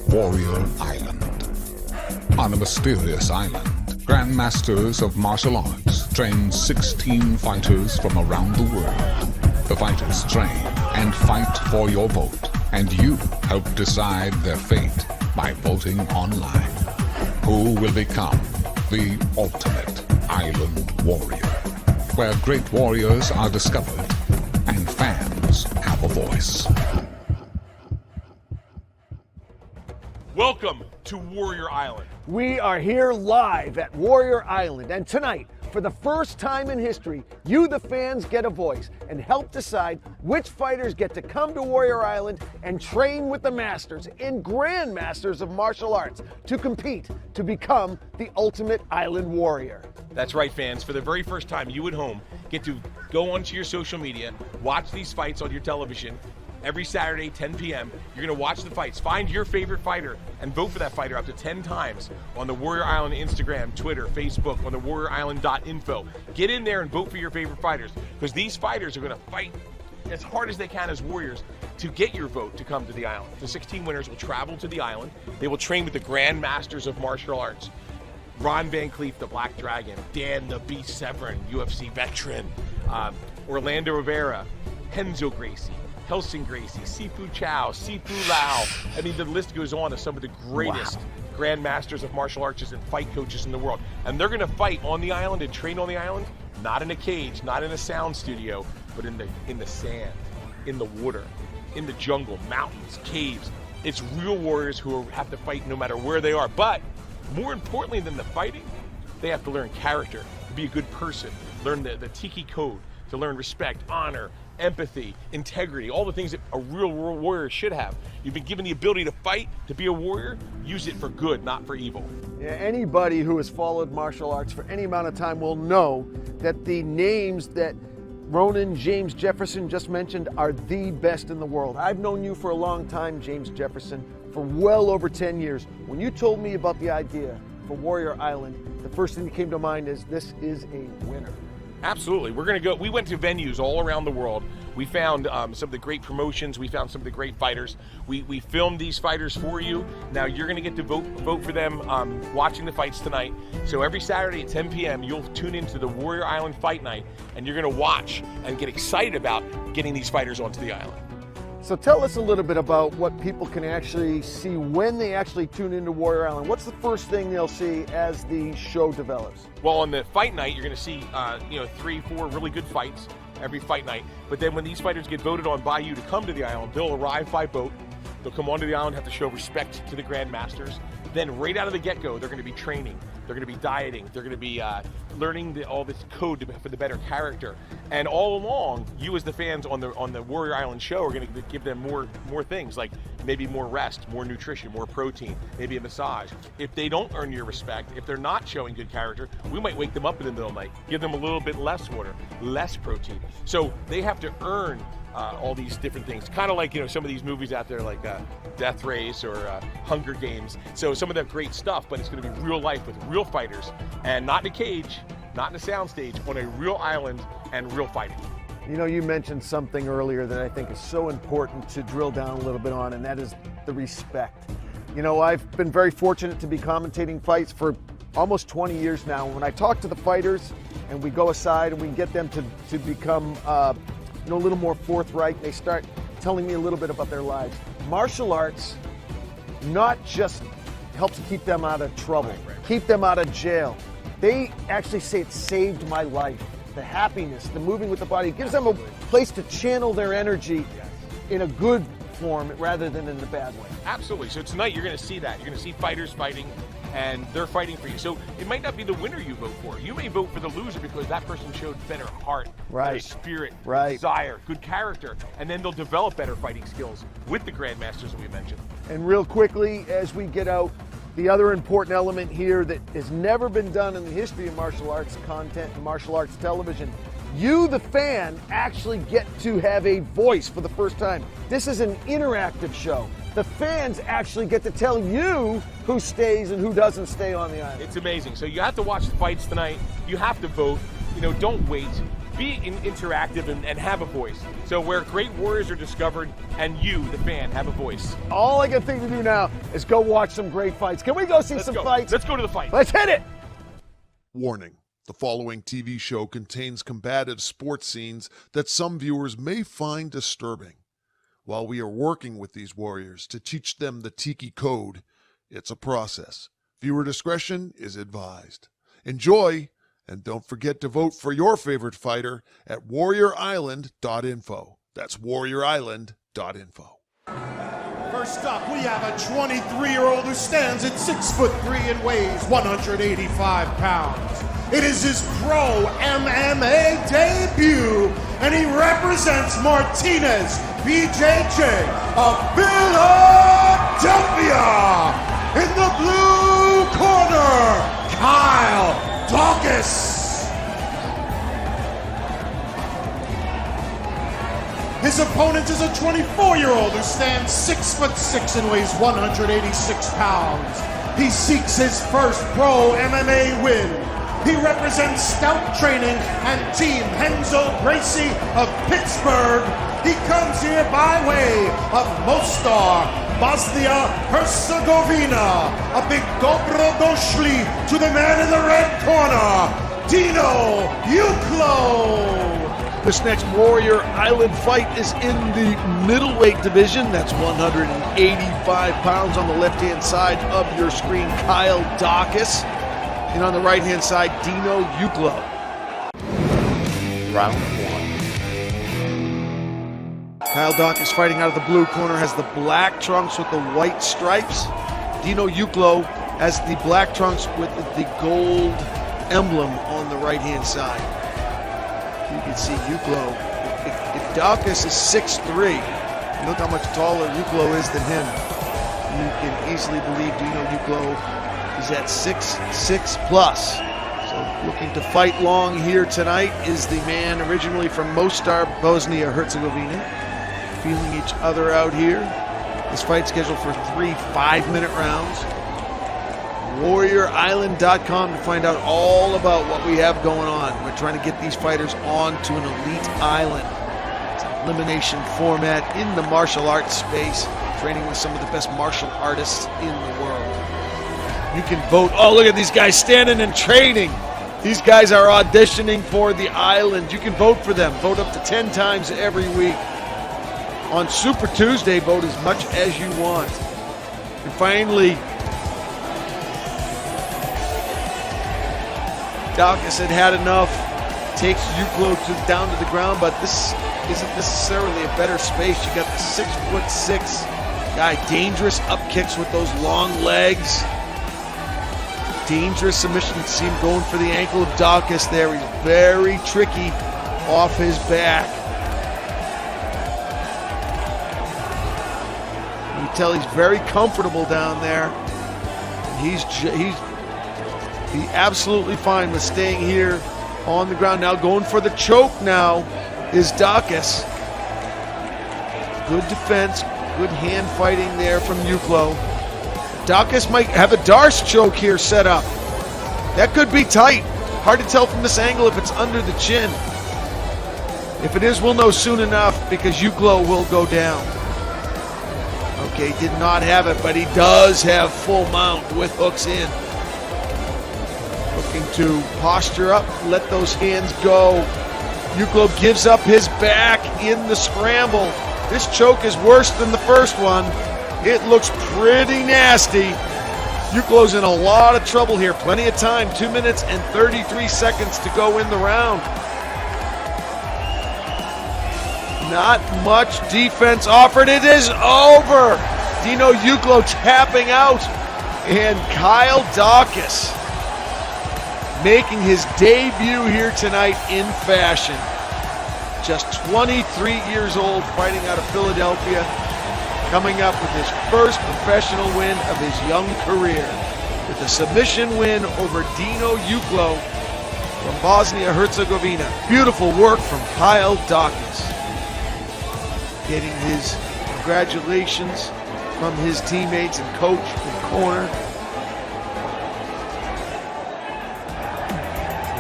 Warrior Island. On a mysterious island, grandmasters of martial arts train 16 fighters from around the world. The fighters train and fight for your vote, and you help decide their fate by voting online. Who will become the ultimate island warrior? Where great warriors are discovered and fans have a voice. Welcome to Warrior Island. We are here live at Warrior Island, and tonight, for the first time in history, you, the fans, get a voice and help decide which fighters get to come to Warrior Island and train with the masters and grandmasters of martial arts to compete to become the ultimate island warrior. That's right, fans. For the very first time, you at home get to go onto your social media, watch these fights on your television. Every Saturday, 10 p.m., you're going to watch the fights. Find your favorite fighter and vote for that fighter up to 10 times on the Warrior Island Instagram, Twitter, Facebook, on the warriorisland.info. Get in there and vote for your favorite fighters, because these fighters are going to fight as hard as they can as warriors to get your vote to come to the island. The 16 winners will travel to the island. They will train with the Grand Masters of Martial Arts. Ron Van Cleef, the Black Dragon, Dan the Beast Severn, UFC veteran, Orlando Rivera, Renzo Gracie, Helsing Gracie, Sifu Chow, Sifu Lau. I mean, the list goes on of some of the greatest grandmasters of martial arts and fight coaches in the world. And they're going to fight on the island and train on the island, not in a cage, not in a sound studio, but in the sand, in the water, in the jungle, mountains, caves. It's real warriors who have to fight no matter where they are. But more importantly than the fighting, they have to learn character, to be a good person, learn the Tiki code, to learn respect, honor, empathy, integrity, all the things that a real warrior should have. You've been given the ability to fight, to be a warrior. Use it for good, not for evil. Yeah, anybody who has followed martial arts for any amount of time will know that the names that Ronan James Jefferson just mentioned are the best in the world. I've known you for a long time, James Jefferson, for well over 10 years. When you told me about the idea for Warrior Island, the first thing that came to mind is this is a winner. Absolutely. We're going to go. We went to venues all around the world. We found some of the great promotions. We found some of the great fighters. We filmed these fighters for you. Now you're going to get to vote for them watching the fights tonight. So every Saturday at 10 p.m., you'll tune into the Warrior Island Fight Night, and you're going to watch and get excited about getting these fighters onto the island. So tell us a little bit about what people can actually see when they actually tune into Warrior Island. What's the first thing they'll see as the show develops? Well, on the fight night, you're going to see 3-4 really good fights every fight night. But then when these fighters get voted on by you to come to the island, they'll arrive by boat. They'll come onto the island, have to show respect to the grandmasters. Then right out of the get-go, they're going to be training. They're going to be dieting. They're going to be learning all this code for the better character. And all along, you as the fans on the Warrior Island show are going to give them more things, like maybe more rest, more nutrition, more protein, maybe a massage. If they don't earn your respect, if they're not showing good character, we might wake them up in the middle of the night, give them a little bit less water, less protein. So they have to earn all these different things, kind of like some of these movies out there like Death Race or Hunger Games. So some of that great stuff, but it's going to be real life with real fighters, and not in a cage, not in a soundstage, on a real island and real fighting. You mentioned something earlier that I think is so important to drill down a little bit on, and that is the respect. I've been very fortunate to be commentating fights for almost 20 years now. When I talk to the fighters and we go aside and we get them to become a little more forthright, they start telling me a little bit about their lives. Martial arts not just helps keep them out of trouble, keep them out of jail. They actually say it saved my life. The happiness, the moving with the body, it gives them a place to channel their energy in a good form rather than in the bad way. Absolutely. So tonight you're going to see that. You're going to see fighters fighting, and they're fighting for you. So it might not be the winner you vote for. You may vote for the loser because that person showed better heart, better spirit, desire, good character, and then they'll develop better fighting skills with the grandmasters that we mentioned. And real quickly, as we get out, the other important element here that has never been done in the history of martial arts content and martial arts television, you, the fan, actually get to have a voice for the first time. This is an interactive show. The fans actually get to tell you who stays and who doesn't stay on the island. It's amazing. So you have to watch the fights tonight. You have to vote. Don't wait. be interactive and have a voice. So where great warriors are discovered and you, the fan, have a voice. All I can think to do now is go watch some great fights. Can we go see some fights? Let's go to the fight. Let's hit it. Warning. The following TV show contains combative sports scenes that some viewers may find disturbing. While we are working with these warriors to teach them the Tiki Code, it's a process. Viewer discretion is advised. Enjoy, and don't forget to vote for your favorite fighter at warriorisland.info. That's warriorisland.info. First up, we have a 23-year-old who stands at 6'3" and weighs 185 pounds. It is his pro MMA debut, and he represents Martinez BJJ of Philadelphia. In the blue corner, Kyle Daukaus. His opponent is a 24-year-old who stands 6'6" and weighs 186 pounds. He seeks his first pro MMA win. He represents Scout Training and Team Henzo Gracie of Pittsburgh. He comes here by way of Mostar, Bosnia-Herzegovina. A big dobro došli to the man in the red corner, Dino Juklo. This next Warrior Island fight is in the middleweight division. That's 185 pounds on the left-hand side of your screen, Kyle Daukaus. And on the right-hand side, Dino Juklo. Round one. Kyle Daukaus fighting out of the blue corner has the black trunks with the white stripes. Dino Juklo has the black trunks with the gold emblem on the right-hand side. You can see Juklo. If Daukaus is 6'3", look how much taller Juklo is than him. You can easily believe Dino Juklo is at 6'6" plus. So looking to fight long here tonight is the man originally from Mostar, Bosnia-Herzegovina. Feeling each other out here. This fight scheduled for 3 5-minute rounds. WarriorIsland.com to find out all about what we have going on. We're trying to get these fighters onto an elite island. It's an elimination format in the martial arts space, training with some of the best martial artists in the world. You can vote. Oh, look at these guys standing and training. These guys are auditioning for the island. You can vote for them. Vote up to 10 times every week. On Super Tuesday, vote as much as you want. And finally, Daukaus had enough, takes Juklo down to the ground, but this isn't necessarily a better space. You got the 6'6" guy, dangerous up kicks with those long legs. Dangerous submission. You see him going for the ankle of Daukaus there. He's very tricky off his back. You can tell he's very comfortable down there. He's absolutely fine with staying here on the ground. Now going for the choke now is Daukaus. Good defense, good hand fighting there from Juklo. Daukaus might have a Darce choke here set up. That could be tight. Hard to tell from this angle if it's under the chin. If it is, we'll know soon enough because Juklo will go down. Okay, did not have it, but he does have full mount with hooks in. Looking to posture up, let those hands go. Juklo gives up his back in the scramble. This choke is worse than the first one. It looks pretty nasty. Juklo's in a lot of trouble here. Plenty of time, 2 minutes and 33 seconds to go in the round. Not much defense offered. It is over. Dino Juklo tapping out. And Kyle Daukaus making his debut here tonight in fashion. Just 23 years old, fighting out of Philadelphia, coming up with his first professional win of his young career with a submission win over Dino Juklo from Bosnia-Herzegovina. Beautiful work from Kyle Daukaus. Getting his congratulations from his teammates and coach in the corner.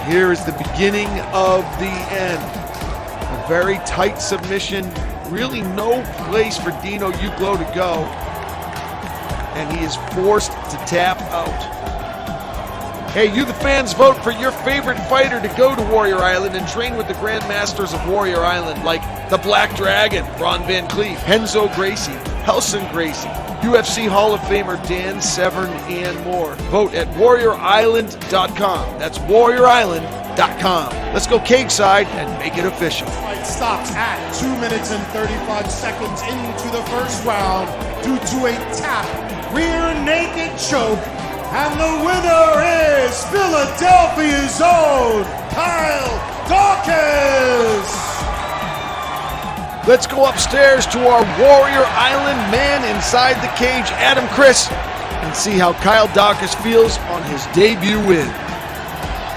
Here is the beginning of the end. A very tight submission. Really no place for Dino Juklo to go. And he is forced to tap out. Hey, you the fans, vote for your favorite fighter to go to Warrior Island and train with the Grandmasters of Warrior Island, like the Black Dragon, Ron Van Cleef, Renzo Gracie, Helson Gracie, UFC Hall of Famer Dan Severn, and more. Vote at warriorisland.com. That's warriorisland.com. Let's go cage side and make it official. Fight stops at 2 minutes and 35 seconds into the first round due to a tap, rear naked choke. And the winner is Philadelphia's own Kyle Daukaus. Let's go upstairs to our Warrior Island man inside the cage, Adam Chris, and see how Kyle Daukaus feels on his debut win.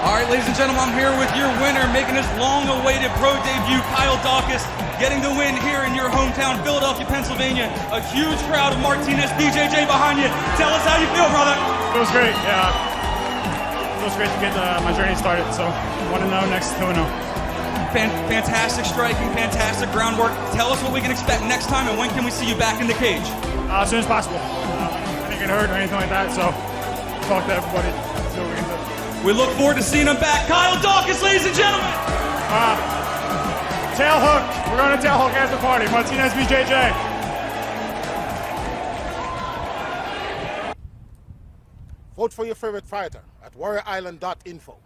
All right, ladies and gentlemen, I'm here with your winner, making his long-awaited pro debut, Kyle Daukaus, getting the win here in your hometown, Philadelphia, Pennsylvania. A huge crowd of Martinez, BJJ behind you. Tell us how you feel, brother. It was great, yeah. It was great to get my journey started, so 1-0, next 2-0. Fantastic striking, fantastic groundwork. Tell us what we can expect next time, and when can we see you back in the cage? As soon as possible. I didn't get hurt or anything like that, so talk to everybody, see what we can do. We look forward to seeing him back. Kyle Daukaus, ladies and gentlemen. Tail hook. We're going to tail hook after party. Martinez BJJ. Vote for your favorite fighter at warriorisland.info.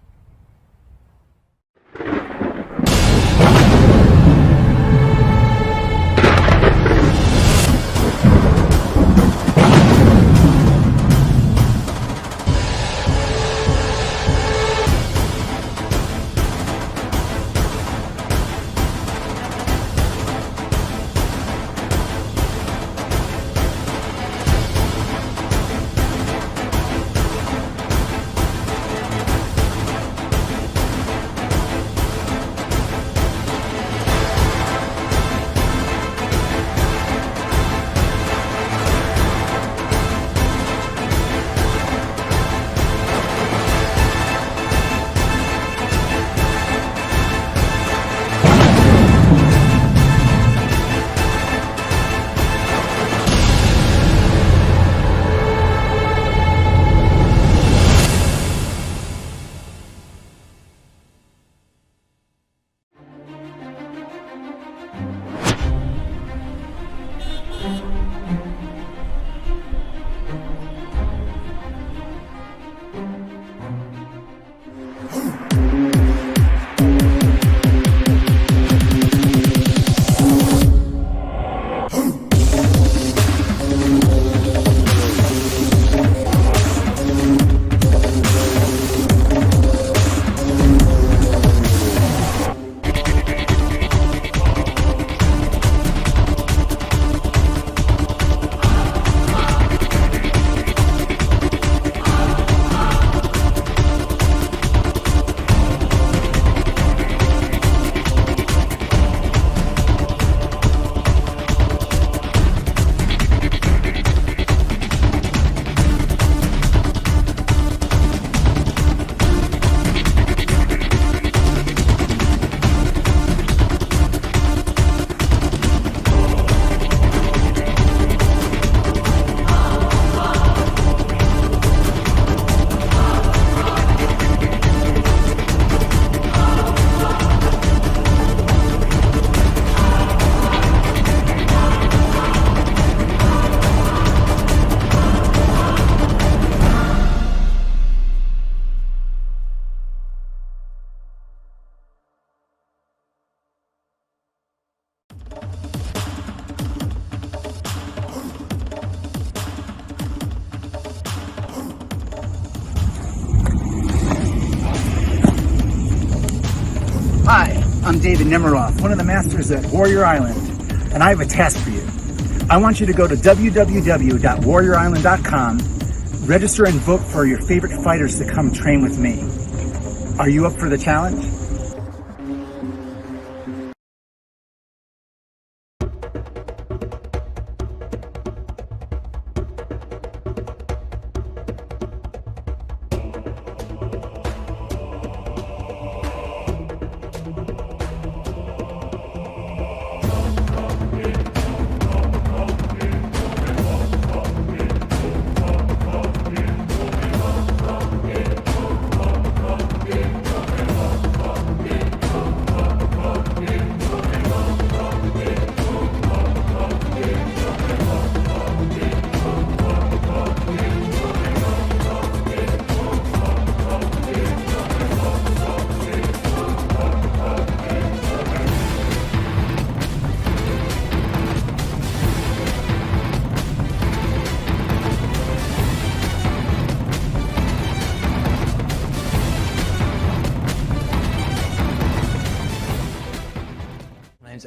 Hi, I'm David Nemiroff, one of the masters at Warrior Island, and I have a task for you. I want you to go to www.warriorisland.com, register and vote for your favorite fighters to come train with me. Are you up for the challenge?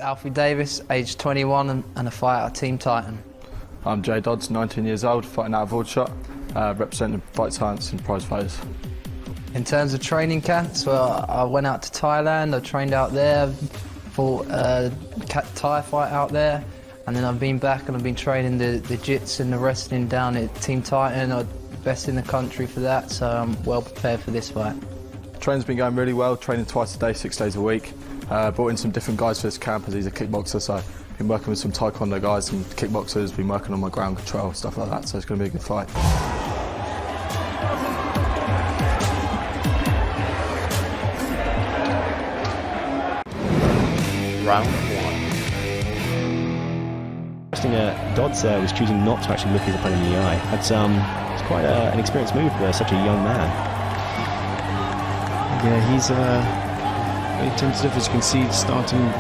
Alfie Davis, age 21 and a fighter at Team Titan. I'm Jay Dodds, 19 years old, fighting out of Aldershot, representing Fight Science and Prize Fighters. In terms of training camps, well, I went out to Thailand, I trained out there, fought a Thai fight out there, and then I've been back and I've been training the jits and the wrestling down at Team Titan. I'm best in the country for that, so I'm well prepared for this fight. Training's been going really well, training twice a day, 6 days a week. Brought in some different guys for this camp as he's a kickboxer, so been working with some taekwondo guys and kickboxers, been working on my ground control, stuff like that, so it's going to be a good fight. Round 1. Dodds was choosing not to actually look his opponent in the eye. It's quite an experienced move for such a young man. Yeah, he's very tentative, as you can see, starting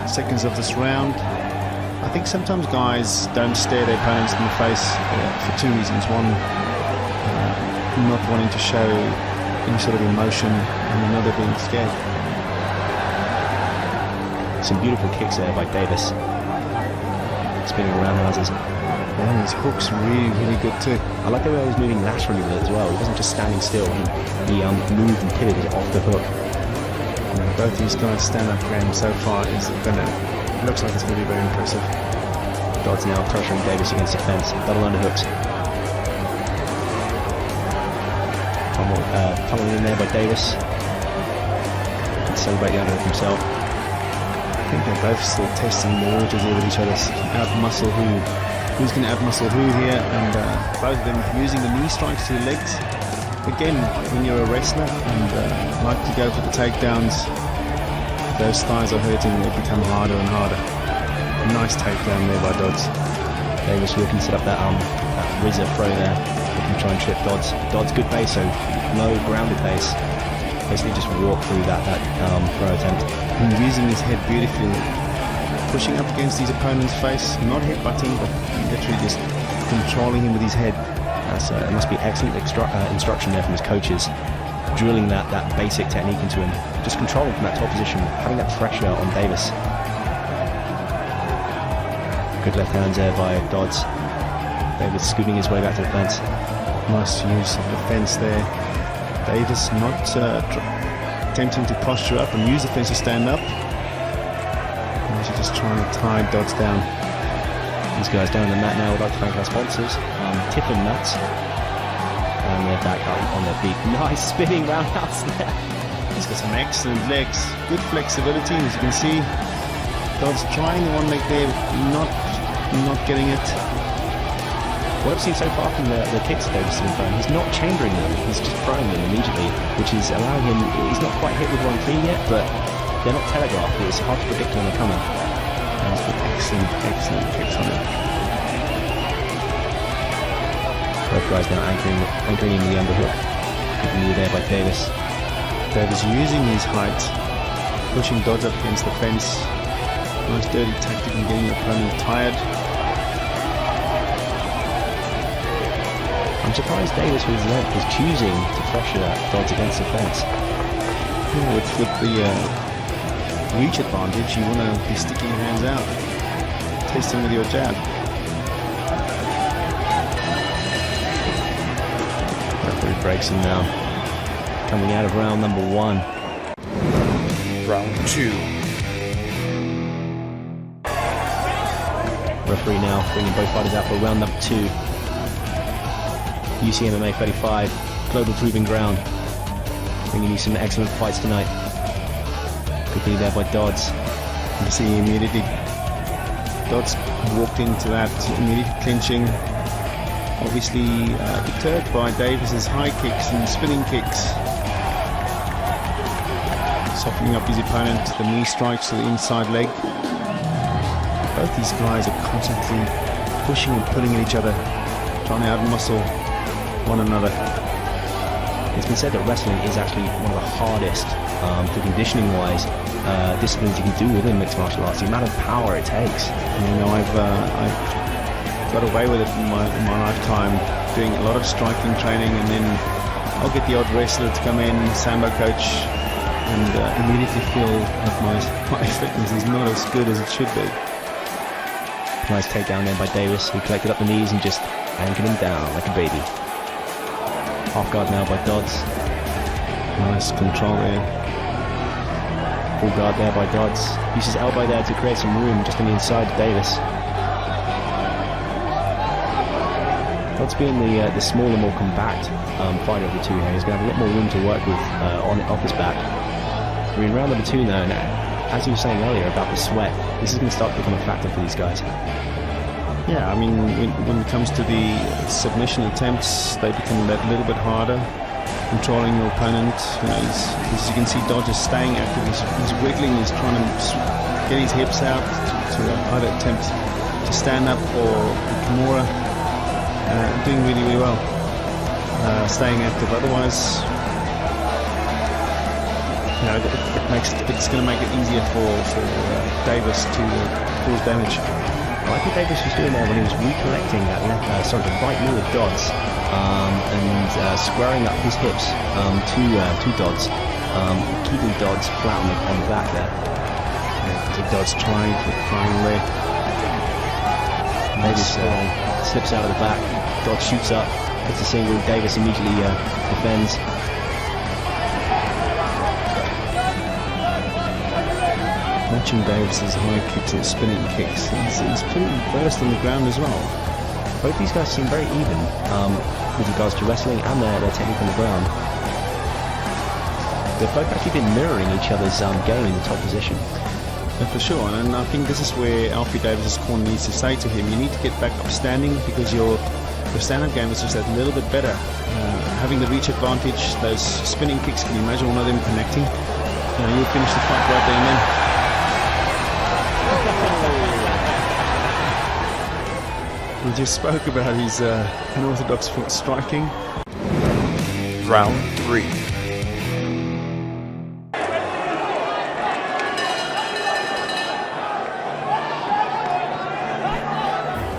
seconds of this round. I think sometimes guys don't stare their opponents in the face for two reasons. One, not wanting to show any sort of emotion, and another being scared. Some beautiful kicks there by Davis. Spinning around houses. Yeah, his hook's really good too. I like the way he was moving laterally with it as well. He wasn't just standing still. He moved and pivoted off the hook. Both these guys' stand-up game so far looks like it's going to be very impressive. Dodds now pressuring Davis against the fence. Double underhooks. Cullen in there by Davis. Can celebrate the underhook himself. I think they're both still testing the waters here with each other. Who's going to out-muscle who here, and both of them using the knee strikes to the legs. Again, when you're a wrestler and like to go for the takedowns, those thighs are hurting, they become harder and harder. Nice takedown there by Dodds. Davis looking to set up that whizzer throw there, looking to try and trip Dodds. Dodds good base, so low grounded base. Basically just walk through that throw attempt. And using his head beautifully, pushing up against his opponent's face, not headbutting, but literally just controlling him with his head. So it must be excellent instruction there from his coaches, drilling that basic technique into him, just controlling from that top position, having that pressure on Davis. Good left hands there by Dodds. Davis scooting his way back to the fence. Nice use of the fence there. Davis not attempting to posture up and use the fence to stand up. He's just trying to tie Dodds down. These guys down on the mat now would like to thank our sponsors, Tiffin Nuts. And they're back up on their feet. Nice spinning roundhouse there. He's got some excellent legs, good flexibility, as you can see. Dodds trying the one leg there, not getting it. What I've seen so far from the kicks that Davis has been throwing, he's not chambering them, he's just throwing them immediately, which is allowing him, he's not quite hit with one clean yet, but they're not telegraphed, it's hard to predict when they're coming. Excellent kicks on it. Both guys now anchoring into the underhook. Good move there by Davis. Davis using his height, pushing Dodds up against the fence. Nice dirty tactic and getting the opponent tired. I'm surprised Davis with his length is choosing to pressure Dodds against the fence. Yeah, with the reach advantage, you want to be sticking your hands out, testing with your jab. Referee breaks him now. Coming out of round number 1. Round 2. Referee now bringing both fighters out for round number 2. UCMMA 35, Global Proving Ground. Bringing you some excellent fights tonight. Good lead there by Dodds. You see immediately Dodds walked into that, immediately clinching. Obviously deterred by Davis's high kicks and spinning kicks. Softening up his opponent, the knee strikes to the inside leg. Both these guys are constantly pushing and pulling at each other, trying to outmuscle one another. It's been said that wrestling is actually one of the hardest, for conditioning-wise, disciplines you can do within mixed martial arts. The amount of power it takes. You know, I've got away with it in my lifetime, doing a lot of striking training, and then I'll get the odd wrestler to come in, sambo coach, and immediately feel like my fitness is not as good as it should be. Nice takedown there by Davis, who collected up the knees and just anchored him down like a baby. Off guard now by Dodds. Nice control there. Full guard there by Dodds. Uses elbow there to create some room just on the inside of Davis. Dodds being the smaller, more compact fighter of the two here, he's going to have a lot more room to work with off his back. We're in round number 2 now, and as you were saying earlier about the sweat, this is going to start to become a factor for these guys. Yeah, I mean, when it comes to the submission attempts, they become a little bit harder. Controlling your opponent, as you can see, Dodds is staying active. He's wiggling. He's trying to get his hips out to either attempt to stand up or Kimura. Doing really, really well. Staying active. Otherwise, it's going to make it easier for Davis to cause damage. I think Davis was doing there when he was recollecting that the right knee of Dodds and squaring up his hips to Dodds, keeping Dodds flat on the back there. So Dodds trying there. Davis slips out of the back. Dodds shoots up, hits a single. Davis immediately defends. Watching Davis's high kicks or spinning kicks, he's pretty versed on the ground as well. Both these guys seem very even with regards to wrestling and their technique on the ground. They've both actually been mirroring each other's game in the top position. Yeah, for sure, and I think this is where Alfie Davis's corner needs to say to him, you need to get back up standing because your stand-up game is just a little bit better. Having the reach advantage, those spinning kicks, can you imagine one of them connecting? You'll finish the fight right there and then. We just spoke about his unorthodox foot striking. Round 3.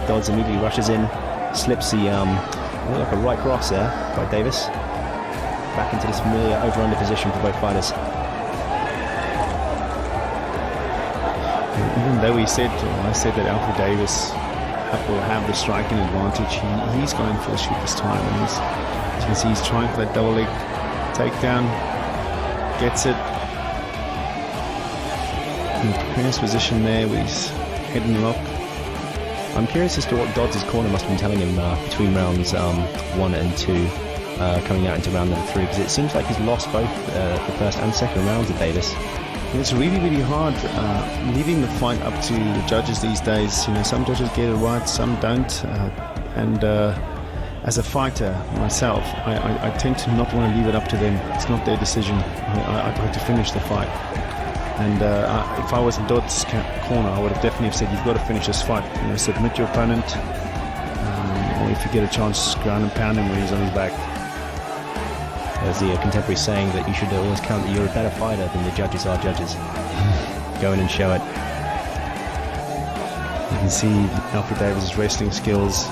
Dodds immediately rushes in, slips the like a right cross there by Davis. Back into this familiar over-under position for both fighters. Even though I said that Alfie Davis will have the striking advantage, he's going for the shoot this time, and as you can see, he's trying for that double leg takedown, gets it in the previous position there with his head and lock. I'm curious as to what Dodds' corner must have been telling him between rounds 1 and 2 coming out into round number 3, because it seems like he's lost both the first and second rounds of Davis. It's really, really hard leaving the fight up to the judges these days. Some judges get it right, some don't. And as a fighter myself, I tend to not want to leave it up to them. It's not their decision. I'd like to finish the fight. And if I was in Dodds' corner, I would have definitely said, you've got to finish this fight. Submit your opponent. Or if you get a chance, ground and pound him when he's on his back. There's the contemporary saying that you should always count that you're a better fighter than the judges are judges. Go in and show it. You can see Alfie Davis' wrestling skills.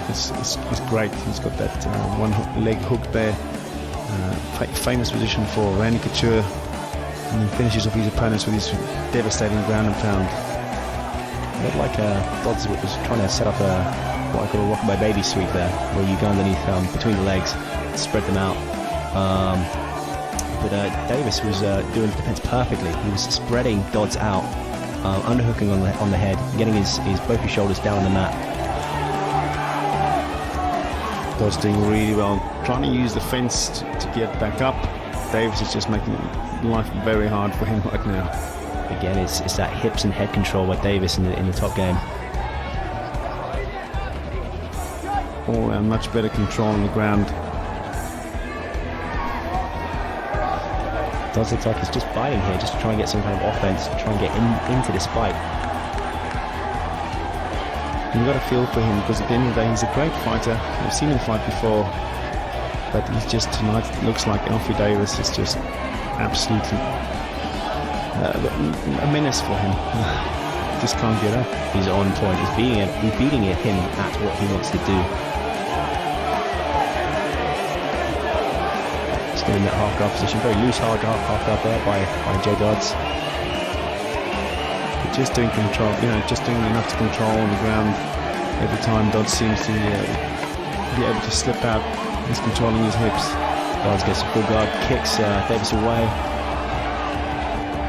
It's great. He's got that one leg hook there. Famous position for Randy Couture. And he finishes off his opponents with his devastating ground and pound. A bit like Dodds was trying to set up what I call a rockabye baby sweep there, where you go underneath between the legs, spread them out. But Davis was doing the defense perfectly. He was spreading Dodds out, underhooking on the head, getting both his shoulders down on the mat. Dodds doing really well, trying to use the fence to get back up. Davis is just making life very hard for him right now. Again, it's that hips and head control by Davis in the top game. All around much better control on the ground. Dodds looks like he's just fighting here, just to try and get some kind of offense, try and get into this fight. You've got to feel for him, because at the end of the day, he's a great fighter. I've seen him fight before, but he's just, tonight, it looks like Alfie Davis is just absolutely a menace for him. Just can't get up. He's on point. He's beating him at what he wants to do. Still in that half guard position, very loose half guard there by J Dodds. But just doing control, just doing enough to control on the ground. Every time Dodds seems to be able to slip out, he's controlling his hips. Dodds gets a full guard, kicks Davis away.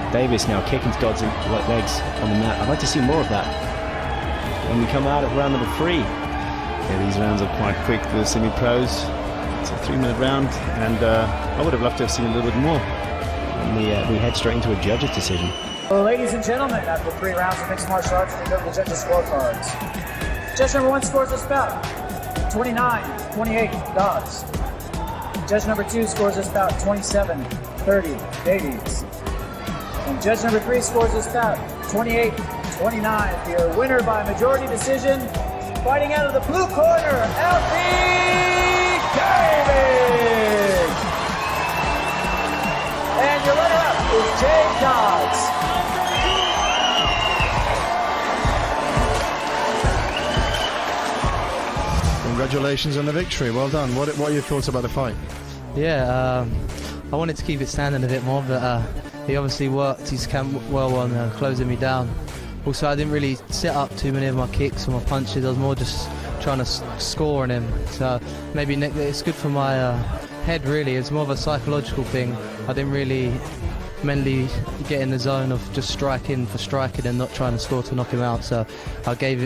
Davis now kicking Dodds' legs on the mat. I'd like to see more of that when we come out at round number 3. Yeah, these rounds are quite quick for the semi-pros. It's a 3-minute round, and I would have loved to have seen a little bit more. And we head straight into a judge's decision. Well, ladies and gentlemen, after 3 rounds of mixed martial arts, we go to the judges' scorecards. Judge number 1 scores this bout 29-28 Dodds. Judge number 2 scores this bout 27-30 Davies. And judge number 3 scores this bout 28-29. Your winner by majority decision, fighting out of the blue corner, Alfie David. And your runner-up is J Dodds. Congratulations on the victory. Well done. What are your thoughts about the fight? Yeah, I wanted to keep it standing a bit more, but he obviously worked his camp well on closing me down. Also, I didn't really set up too many of my kicks or my punches. I was more just trying to score on him. So maybe it's good for my head, really. It's more of a psychological thing. I didn't really mentally get in the zone of just striking for striking and not trying to score to knock him out. So I get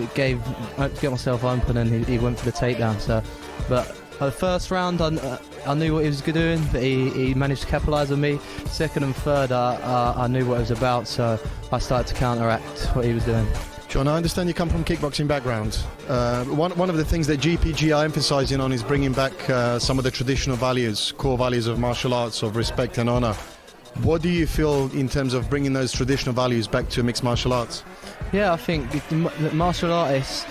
myself open, and he went for the takedown. So, but the first round, I knew what he was doing, but he managed to capitalise on me. Second and third, I knew what it was about, so I started to counteract what he was doing. John, I understand you come from kickboxing background. One of the things that GPG are emphasising on is bringing back some of the traditional values, core values of martial arts, of respect and honour. What do you feel in terms of bringing those traditional values back to mixed martial arts? Yeah, I think martial art is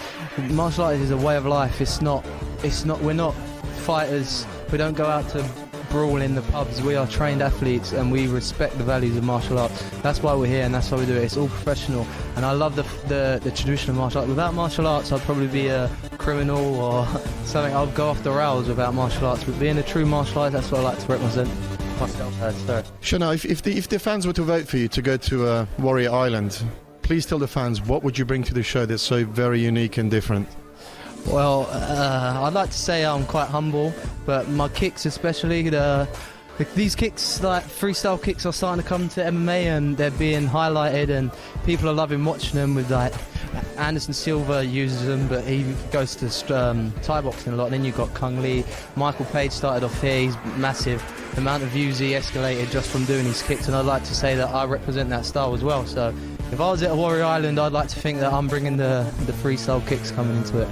a way of life. We're not fighters. We don't go out to brawl in the pubs. We are trained athletes, and we respect the values of martial arts. That's why we're here, and that's why we do it. It's all professional, and I love the traditional martial arts. Without martial arts, I'd probably be a criminal or something. I'll go off the rails without martial arts. But being a true martial artist, that's what I like to represent myself as. Shana, if the fans were to vote for you to go to Warrior Island, please tell the fans, what would you bring to the show that's so very unique and different? Well, I'd like to say I'm quite humble, but my kicks especially, these kicks, like freestyle kicks, are starting to come to MMA, and they're being highlighted, and people are loving watching them. With like Anderson Silva uses them, but he goes to Thai boxing a lot. And then you've got Kung Lee. Michael Page started off here, he's massive. The amount of views he escalated just from doing his kicks, and I'd like to say that I represent that style as well. So if I was at Warrior Island, I'd like to think that I'm bringing the freestyle kicks coming into it.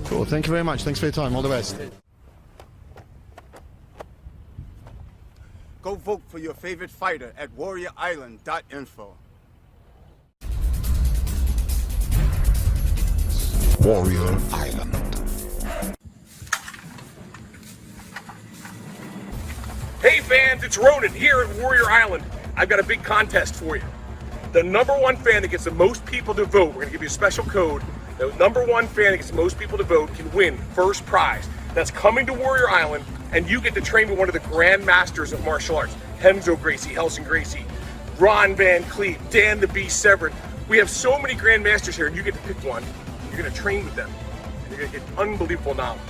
Cool, thank you very much. Thanks for your time. All the best. Go vote for your favorite fighter at warriorisland.info. Warrior Island. Hey fans, it's Ronan here at Warrior Island. I've got a big contest for you. The #1 fan that gets the most people to vote, we're gonna give you a special code. The #1 fan that gets the most people to vote can win first prize. That's coming to Warrior Island, and you get to train with one of the Grand Masters of martial arts. Renzo Gracie, Helson Gracie, Ron Van Cleef, Dan the Beast Severn. We have so many Grand Masters here, and you get to pick one. You're gonna train with them, and you're gonna get unbelievable knowledge.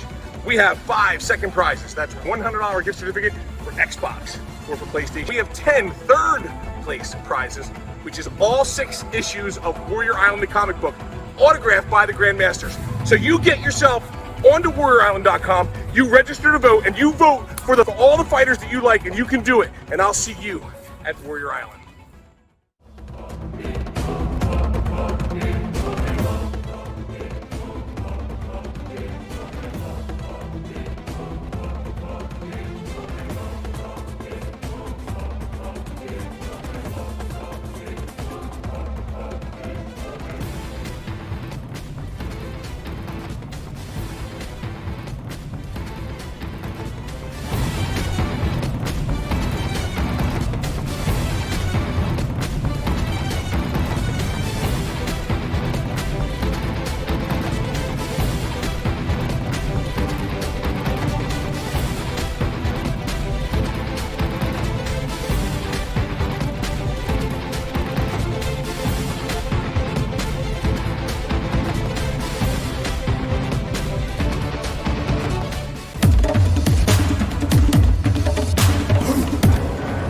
We have 5 second prizes. That's $100 gift certificate for Xbox or for PlayStation. We have 10 third place prizes, which is all 6 issues of Warrior Island, the comic book, autographed by the Grandmasters. So you get yourself onto warriorisland.com, you register to vote, and you vote for all the fighters that you like, and you can do it. And I'll see you at Warrior Island.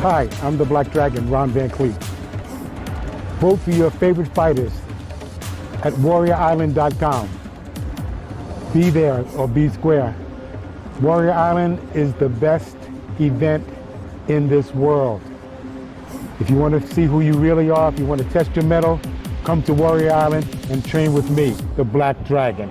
Hi, I'm the Black Dragon, Ron Van Cleef. Vote for your favorite fighters at warriorisland.com. Be there or be square. Warrior Island is the best event in this world. If you want to see who you really are, if you want to test your mettle, come to Warrior Island and train with me, the Black Dragon.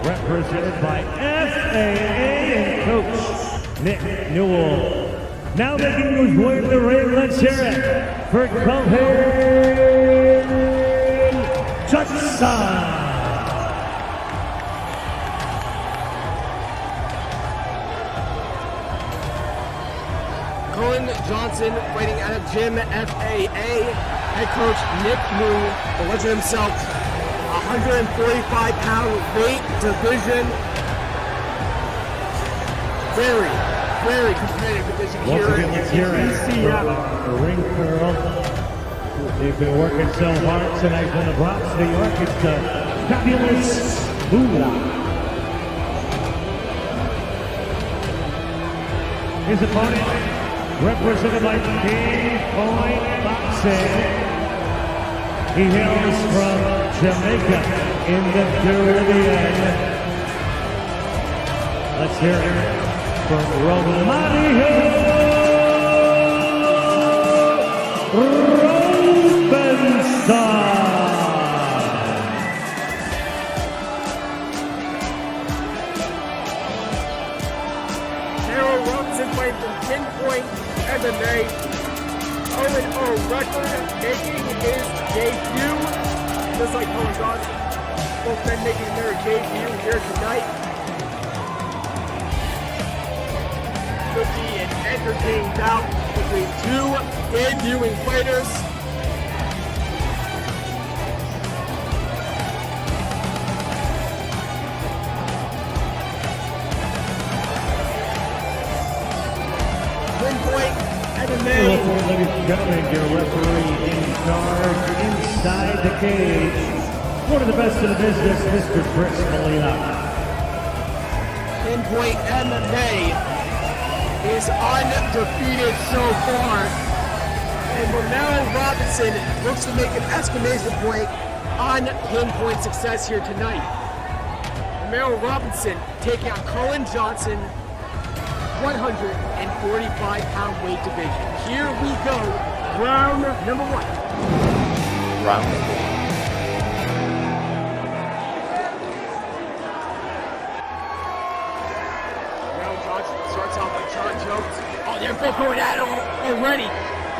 Represented by SAA and Coach Nick Newell. Now making his way to the ring, let's hear it for Cullen Johnson. Cullen Johnson fighting out of Gym FAA. Head coach Nick Newell, the legend himself. 145-pound weight division. Very, very competitive division here in Seattle. The ring girl. They've been working so hard tonight from the Bronx, New York. It's the fabulous Moolah. His opponent, represented by King Point Boxing. He hails from Jamaica in the Caribbean. Let's hear it from Ramario Robinson fighting from Pinpoint MMA. 0-0 record, making his debut, just like Cullen Johnson. Both men making their debut here tonight. Could be an entertaining bout between two debuting fighters. Pinpoint MMA. Ladies and gentlemen, your referee in charge inside the cage. One of the best in the business, Mr. Chris Molina. Pinpoint MMA is undefeated so far. And Ramario Robinson looks to make an exclamation point on Pinpoint success here tonight. Ramario Robinson taking on Cullen Johnson, 145-pound weight division. Here we go, round number one. Round number one. Ramario Johnson starts off by John Jones. Oh, they're both going at it already.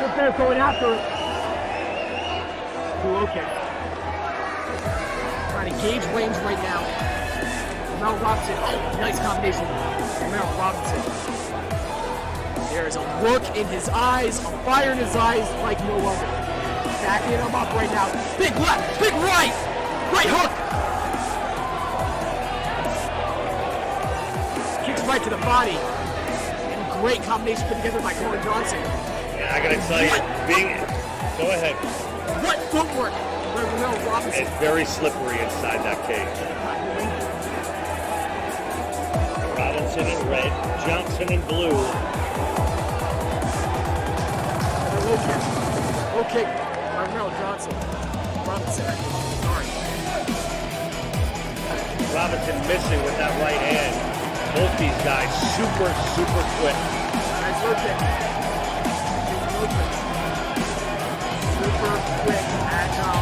They're both going after it. Ooh, okay. Trying to gauge range right now. Ramario Robinson, oh, nice combination. Ramario Robinson. There's a look in his eyes, a fire in his eyes like no other. Backing him up right now. Big left, big right, right hook. Kicks right to the body. And great combination put together by Cullen Johnson. Yeah, I gotta tell you, go ahead. What footwork by Ramario Robinson. It's very slippery inside that cage. Robinson in red, Johnson in blue. Low kick. Low kick by Ramario Johnson. Robinson, sorry. Robinson missing with that right hand. Both these guys super, super quick. Nice low kick. Super quick, agile,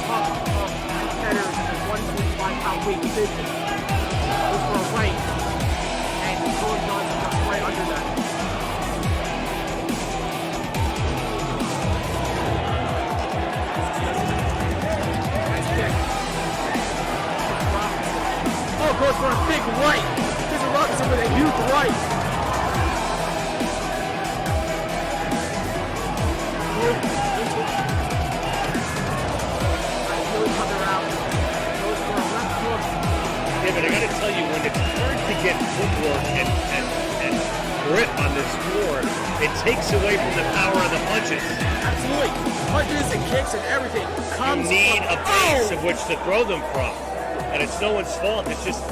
tough competitors in the 145-pound weight division. Goes for a right, and Cullen Johnson comes right under that. Nice kick. Oh, goes for a big right. This is Robinson with a huge right. Yeah, but I gotta tell you, when it's hard to get footwork and grip on this floor, it takes away from the power of the punches. Absolutely. Punches and kicks and everything comes You need from, a base of which to throw them from. And it's no one's fault. It's just,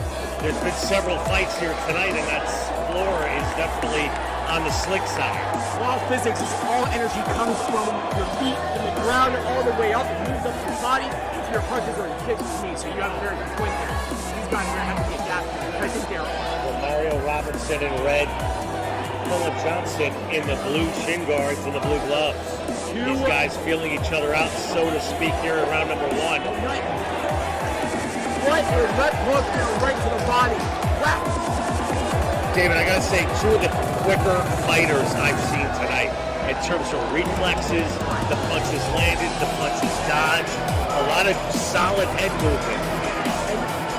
there's been several fights here tonight, and that floor is definitely on the slick side. Law of physics is all energy comes from your feet from the ground all the way up. It moves up your body to your punches or your kicks to me. So you have a very good point there. These guys are going to have to get adapted. I think they're Ramario Robinson in red, Cullen Johnson in the blue shin guards and the blue gloves. These guys feeling each other out, so to speak, here in round number one. What a left hook and a right to the body. Wow. David, I gotta say, two of the quicker fighters I've seen tonight in terms of reflexes, the punches landed, the punches dodged, a lot of solid head movement.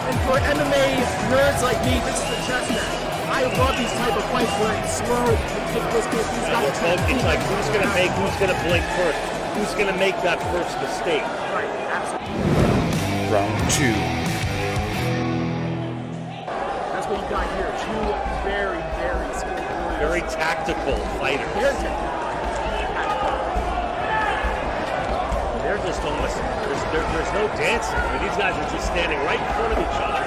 And for MMA nerds like me, this is the chess match. I love these type of fights where it's slow, ridiculous, these guys It's like who's gonna blink first? Who's gonna make that first mistake? Right, absolutely. Round two. That's what you got here. Two very, very skilled players. Very tactical fighters. Very tactical. They're just almost, there's no dancing. I mean, these guys are just standing right in front of each other,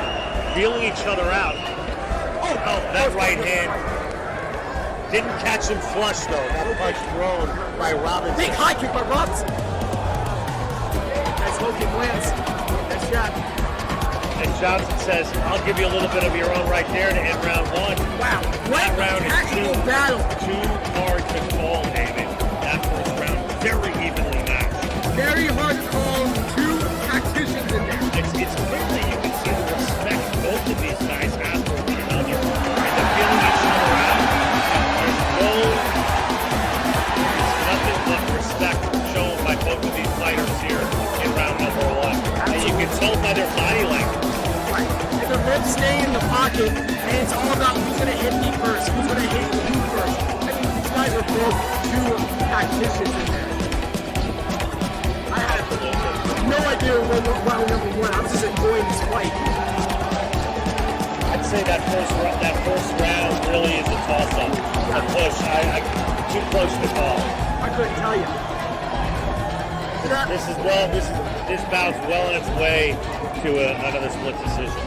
feeling each other out. Oh, that right hand didn't catch him flush, though. That punch thrown by Robinson. Big high kick by Robinson. Nice low kick lands. Nice shot. And Johnson says, I'll give you a little bit of your own right there to end round one. Wow. That round is too hard to call, David. That first round, very evenly matched. Very hard to call. Two tacticians in there. It's clearly you can see the respect both of these guys have for one another. And they're feeling each other out. There's nothing but respect shown by both of these fighters here in round number one. And you can tell by their body language. Right. And the ribs stay in the pocket, and it's all about who's going to hit me first, who's going to hit you first. I mean, these guys are both two tacticians in there. I had no idea what round number one. I was just enjoying this fight. I'd say that first round really is a toss-up. A push. Too close to call. I couldn't tell you. This bout's well on its way to another split decision.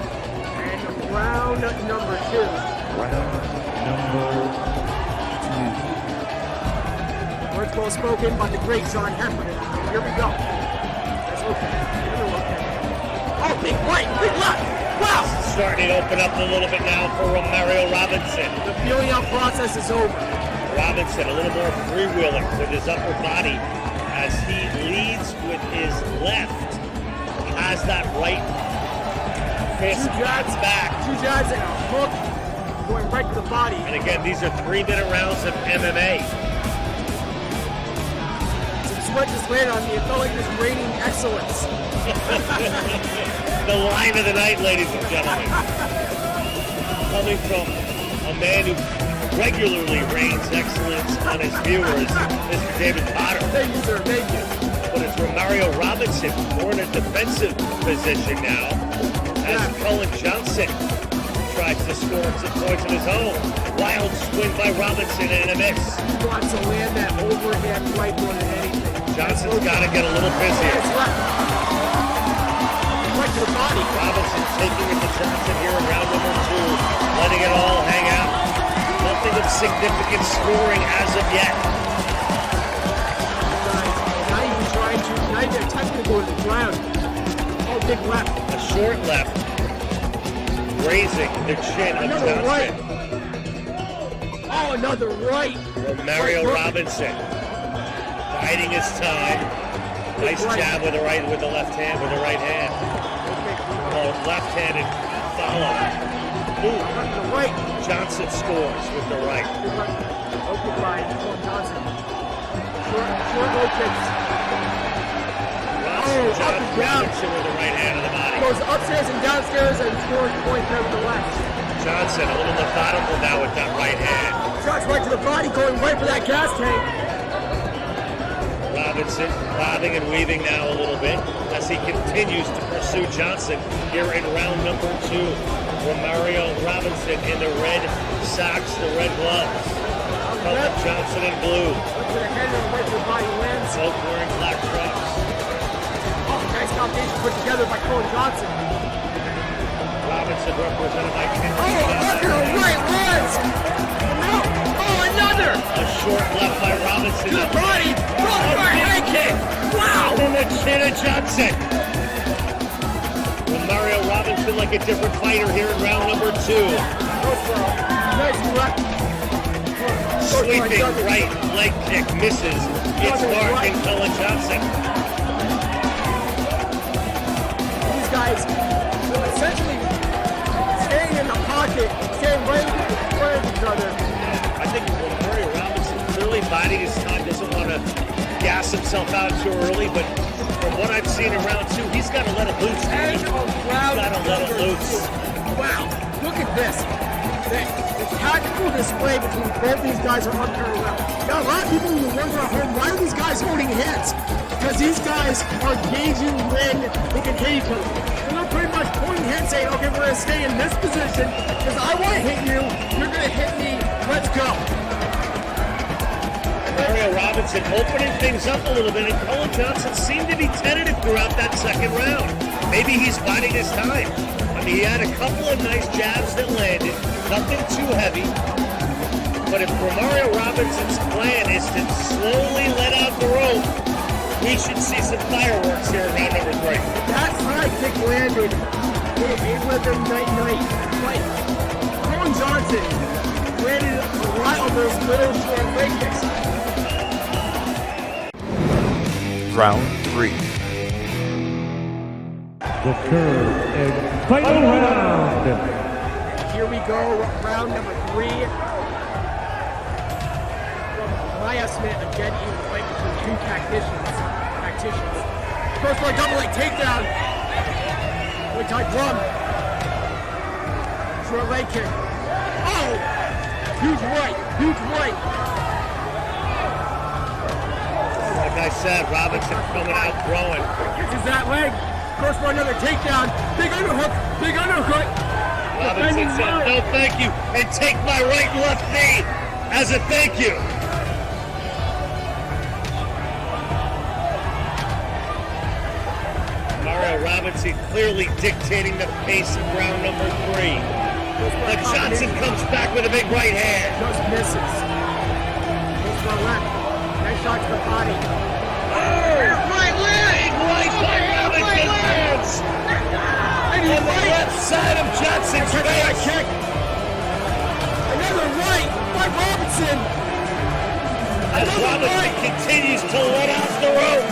And round number two. Words well spoken by the great John Heffernan. Here we go. That's okay. Oh, big right, big left. Wow. Starting to open up a little bit now for Ramario Robinson. The feeling out process is over. Robinson a little more freewheeling with his upper body as he leads with his left. He has that right fist back. Two jabs and a hook going right to the body. And again, these are 3-minute rounds of MMA. Some sweat just landed on me. It felt like this raining excellence. The line of the night, ladies and gentlemen. Coming from a man who regularly rains excellence on his viewers, Mr. David Potter. Thank you, sir. Thank you. But it's Ramario Robinson, more in a defensive position now, as Cullen Johnson tries to score some points of his own. Wild swing by Robinson and a miss. He wants to land that overhand right more than anything. Johnson's got to get a little busier. Right to the body. Robinson taking it to Johnson here in round number two, letting it all hang out. Nothing of significant scoring as of yet. Not even trying to, not even attempting to go to the ground. Oh, big left. A short left. grazing the chin of Another Johnson. right. Oh, another right. Mario Robinson biding his time. Nice jab with the right, with the left hand, with the right hand. Oh, left-handed follow. Ooh. Right. Johnson scores with the right. Okay, Brian. Johnson. Short low kicks. Robinson with the right hand of the body. Goes upstairs and downstairs and scores point there with the left. Johnson a little methodical now with that right hand. Shots right to the body, going right for that gas tank. Robinson bobbing and weaving now a little bit as he continues to pursue Johnson here in round number 2. Ramario Robinson in the red socks, the red gloves. Cullen Johnson in blue. Both wearing black trunks. Oh, nice combination put together by Cullen Johnson. Robinson represented by Ken. Oh, look at the right ones! Oh, another! A short left by Robinson. To the body! Crossbar head kick! Wow! In the chin of Johnson. Mario Robinson like a different fighter here in round number 2. Nice left. Sweeping right leg kick misses. It's marked in Cullen Johnson. These guys essentially staying in the pocket, staying right in front of each other. I think Mario Robinson clearly biding his time, doesn't want to gas himself out too early, but from what I've seen in round 2, he's got to let it loose. And round got to let it loose. Wow, look at this. The tactical display between both these guys are unparalleled. Now, a lot of people who wonder at home, why are these guys holding hands? Because these guys are gauging when they can hit each other. And they're pretty much pointing hands saying, okay, we're going to stay in this position because I want to hit you, you're going to hit me, let's go. Mario Robinson opening things up a little bit, and Cullen Johnson seemed to be tentative throughout that second round. Maybe he's biding his time. I mean, he had a couple of nice jabs that landed, nothing too heavy. But if Ramario Robinson's plan is to slowly let out the rope, we should see some fireworks here in round number 3. That high kick landed. It would have been night-night. But Cullen Johnson landed a lot of those little short leg kicks. Round 3. The third and final round. Here we go, round number 3. From my estimate, again, even a fight between two tacticians. First one, double leg takedown. Muay Thai drum. Short leg kick. Oh! Huge right. Like I said, Robinson coming out throwing. Catches that leg. Goes for another takedown. Big underhook. Robinson said, no thank you, and take my right and left knee as a thank you. Mario Robinson clearly dictating the pace of round number 3. But Johnson comes back with a big right hand. Just misses. Goes for a left. Nice shot to the body. Right leg! Right by Robinson lands! On the left side of Johnson's face. Kick. Another right by Robinson. As Robinson continues to let out the rope.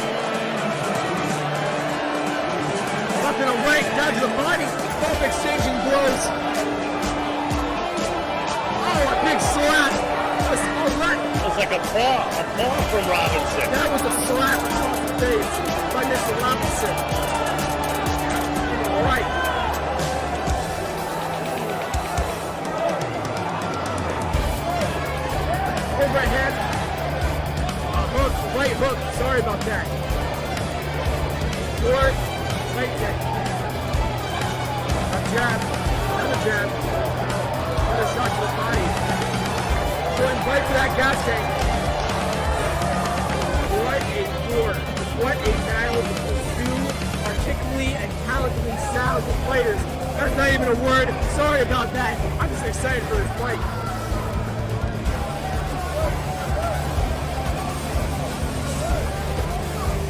Up in a right, down to the body. Both exchanging blows. Oh, a big slap. It was like a paw from Robinson. That was a slap across the face by Mr. Robinson. All right. Overhead. Hook, right hook. Sorry about that. Short, right kick. A jab. Another jab. Another shot to the body. Going right for that gas tank. What a sport. What a battle between two articulately and talentedly sound fighters. That's not even a word. Sorry about that. I'm just excited for this fight.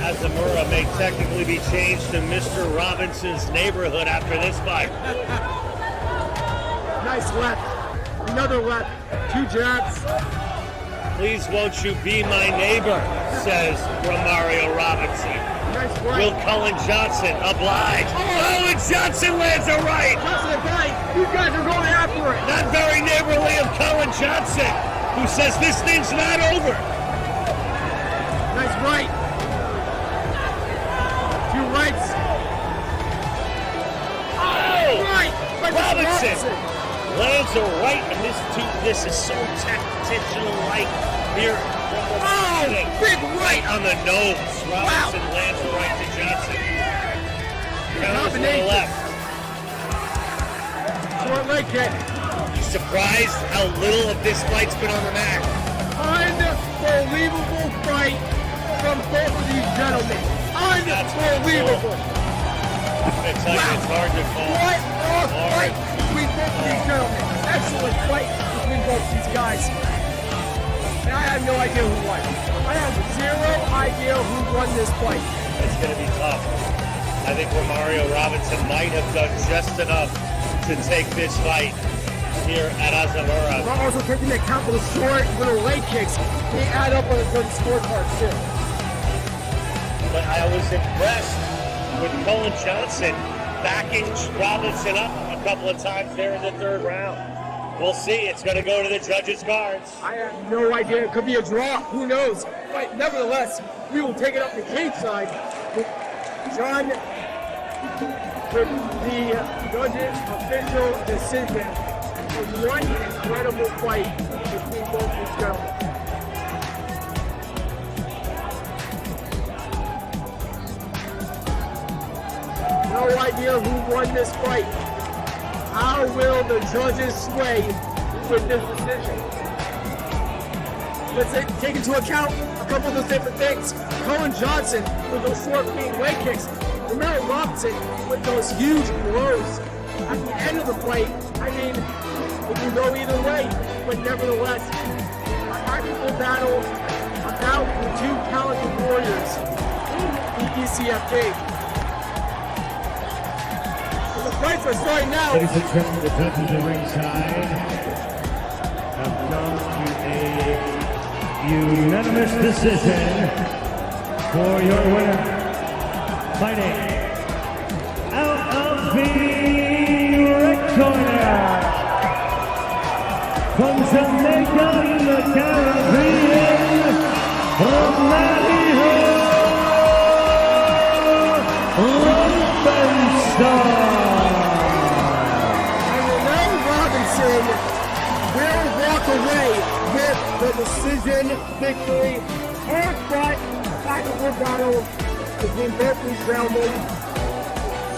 Azamura may technically be changed to Mr. Robinson's neighborhood after this fight. Nice left. Another left. 2 jabs. Please won't you be my neighbor, says Ramario Robinson. Nice right. Will Cullen Johnson oblige? Cullen Johnson lands a right. Johnson a right. You guys are going after it. Not very neighborly of Cullen Johnson, who says this thing's not over. Nice right. 2 rights. Oh! Right. Robinson lands a right, and this is so tactical-like here. Oh, big right on the nose. Robinson lands a right to Johnson. Counters to the left. Short leg kick. You surprised how little of this fight's been on the mat? Unbelievable fight from both of these gentlemen. Unbelievable. I'm going to tell you, it's hard to call. What a fight between both of these gentlemen. Excellent fight between both these guys. And I have no idea who won. I have 0 idea who won this fight. It's going to be tough. I think Ramario Robinson might have done just enough to take this fight here at Azamura. But also taking into account for the short little leg kicks, they add up on the scorecard too. But I was impressed with Cullen Johnson backing Robinson up a couple of times there in the 3rd round. We'll see. It's going to go to the judges' cards. I have no idea. It could be a draw. Who knows? But nevertheless, we will take it up the cage side with John, with the judges' official decision. One incredible fight between both these gentlemen. No idea who won this fight. How will the judges sway with this decision? Let's take into account a couple of those different things. Cullen Johnson with those short feet leg kicks. Ramario Robinson with those huge blows. At the end of the fight, I mean, it can go either way, but nevertheless, a tactical battle about the 2 talented warriors in the ECFD. The fights are starting now. Ladies and gentlemen, the judges at ringside have come to a unanimous decision for your winner, fighting out of the red corner from Jamaica in the Caribbean, Ramario Robinson. Will walk away with the decision victory. Hard-fought tactical battle between both these gentlemen.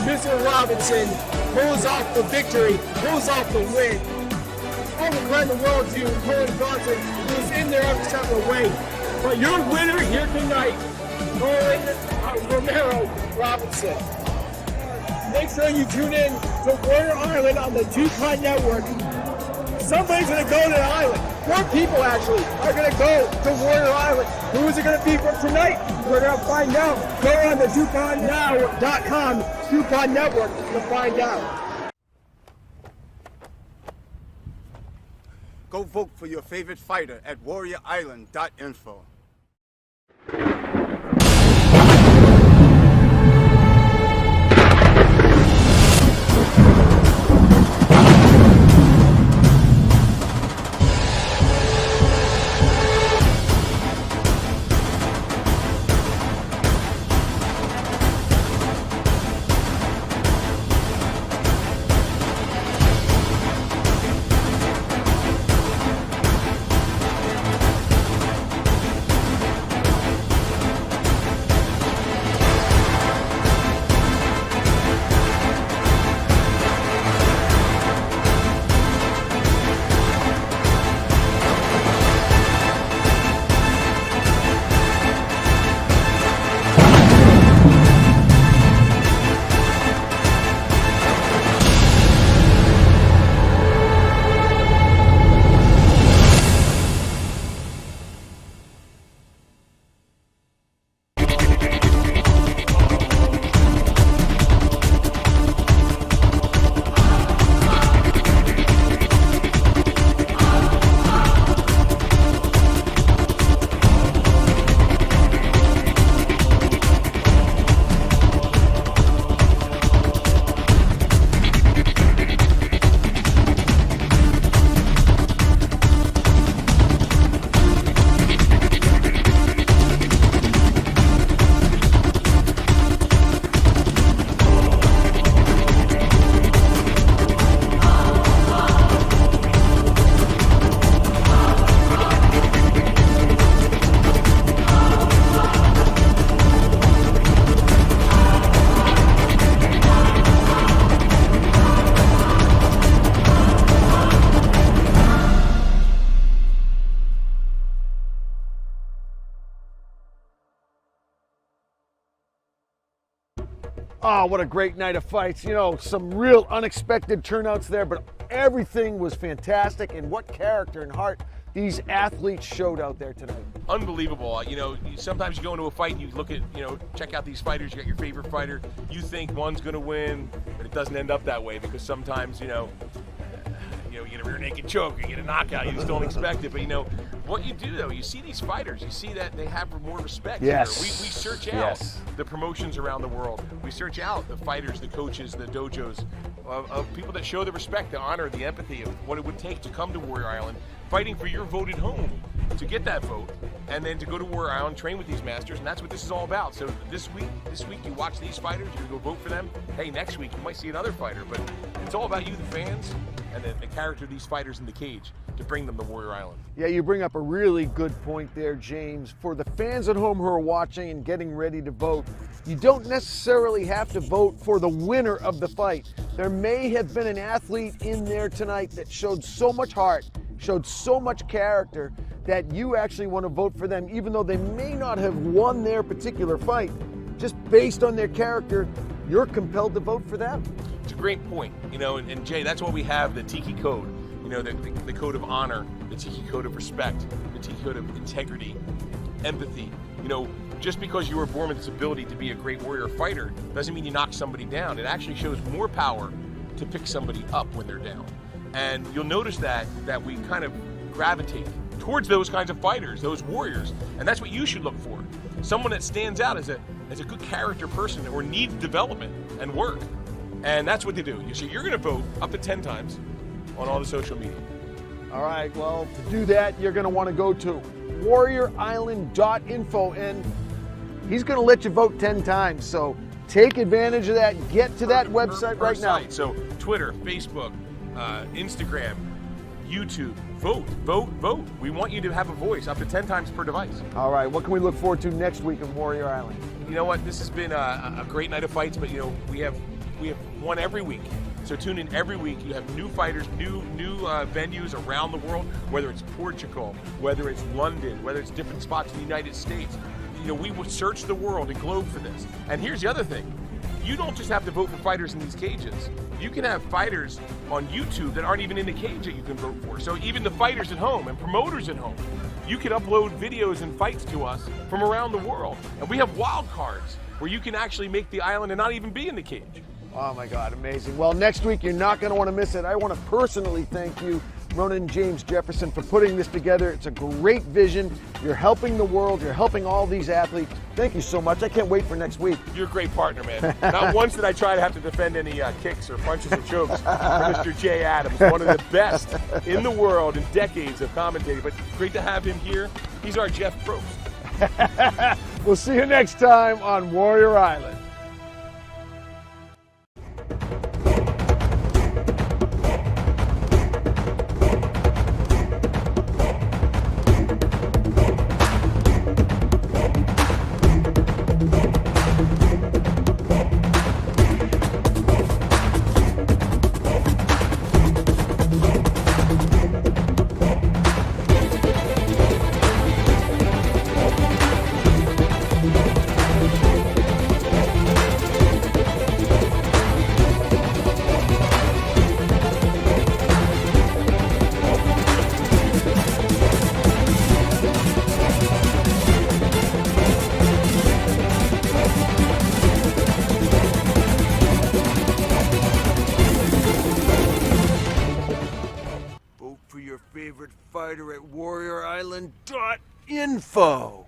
Mr. Robinson pulls off the victory, pulls off the win. All the credit in the world to Cullen Johnson, who's in there every step of the way. But your winner here tonight, Ramario Robinson. Make sure you tune in to Warrior Island on the Juklo Network. Somebody's going to go to the island. 4 people, actually, are going to go to Warrior Island. Who is it going to be from tonight? We're going to find out. Go on to JukloNow.com, Juklo Network, to find out. Go vote for your favorite fighter at warriorisland.info. Oh, what a great night of fights. You know, some real unexpected turnouts there, but everything was fantastic. And what character and heart these athletes showed out there tonight. Unbelievable. You know, sometimes you go into a fight, you look at, you know, check out these fighters, you got your favorite fighter, you think one's going to win, but it doesn't end up that way because sometimes, you get a rear naked choke, you get a knockout, you just don't expect it. But, you know, what you do, though, you see these fighters, you see that they have more respect. Yes. We search out the promotions around the world. We search out the fighters, the coaches, the dojos, of people that show the respect, the honor, the empathy of what it would take to come to Warrior Island, fighting for your voted home, to get that vote, and then to go to Warrior Island, train with these masters, and that's what this is all about. So this week you watch these fighters, you're gonna go vote for them. Hey, next week you might see another fighter, but it's all about you, the fans, and the character of these fighters in the cage to bring them to Warrior Island. Yeah, you bring up a really good point there, James. For the fans at home who are watching and getting ready to vote, you don't necessarily have to vote for the winner of the fight. There may have been an athlete in there tonight that showed so much heart, showed so much character, that you actually want to vote for them, even though they may not have won their particular fight. Just based on their character, you're compelled to vote for them. It's a great point, you know, and Jay, that's why we have the Tiki Code, you know, the code of honor, the Tiki Code of respect, the Tiki Code of integrity, empathy. You know, just because you were born with this ability to be a great warrior fighter doesn't mean you knock somebody down. It actually shows more power to pick somebody up when they're down. And you'll notice that we kind of gravitate towards those kinds of fighters, those warriors, and that's what you should look for. Someone that stands out as a good character person or needs development and work. And that's what they do. So you're going to vote up to 10 times on all the social media. All right, well, to do that, you're going to want to go to warriorisland.info, and he's going to let you vote 10 times. So take advantage of that. Get to that website right now. So Twitter, Facebook, Instagram, YouTube, vote. We want you to have a voice up to 10 times per device. All right, what can we look forward to next week in Warrior Island? You know what, this has been a great night of fights, but you know, we have one every week. So tune in every week. You have new fighters, new venues around the world, whether it's Portugal, whether it's London, whether it's different spots in the United States. You know, we will search the world and globe for this. And here's the other thing. You don't just have to vote for fighters in these cages. You can have fighters on YouTube that aren't even in the cage that you can vote for. So even the fighters at home and promoters at home, you can upload videos and fights to us from around the world. And we have wild cards where you can actually make the island and not even be in the cage. Oh my God, amazing. Well, next week you're not going to want to miss it. I want to personally thank you, Ronan James Jefferson, for putting this together. It's a great vision. You're helping the world. You're helping all these athletes. Thank you so much. I can't wait for next week. You're a great partner, man. Not once did I try to have to defend any kicks or punches or chokes for Mr. Jay Adams, one of the best in the world in decades of commentating. But great to have him here. He's our Jeff Probst. We'll see you next time on Warrior Island. Favorite fighter at warriorisland.info.